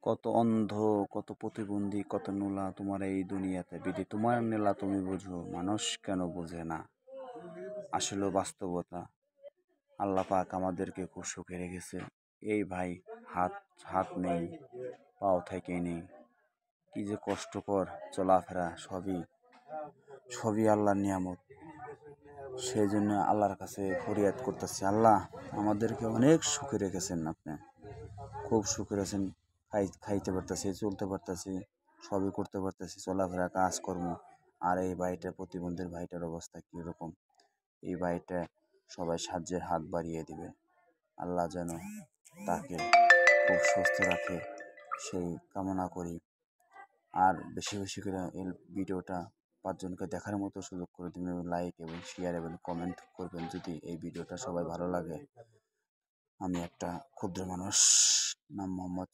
কত অন্ধ, কত প্রতিবন্ধী, কত নুলা তোমার এই দুনিয়াতে বিধি তোমার নেলা তুমি বুঝো, মানুষ কেন বোঝে না। আসলে বাস্তবতা, আল্লাহ পাক আমাদেরকে খুব সুখে রেখেছে। এই ভাই, হাত হাত নেই, পাও থেকে নেই, কি যে কষ্টকর চলাফেরা, সবই সবই আল্লাহর নিয়ামত। সেই জন্য আল্লাহর কাছে ফরিয়াদ করতেছি, আল্লাহ আমাদেরকে অনেক সুখে রেখেছেন, আপনি খুব সুখে আছেন। খাইতে পারতেছি, চলতে পারতেছি, সবই করতে পারতেছি, চলাফেরা কাজকর্ম। আর এই ভাইটা, প্রতিবন্ধীর ভাইটার অবস্থা কীরকম, এই ভাইটা সবাই সাহায্যের হাত বাড়িয়ে দিবে। আল্লাহ যেন তাকে খুব সুস্থ রাখে, সেই কামনা করি। আর বেশি বেশি করে এই ভিডিওটা 5 জনকে দেখার মতো সুযোগ করে দিবেন। লাইক এবং শেয়ার এবং কমেন্ট করবেন যদি এই ভিডিওটা সবাই ভালো লাগে। আমি একটা ক্ষুদ্র মানুষ, নাম মোহাম্মদ।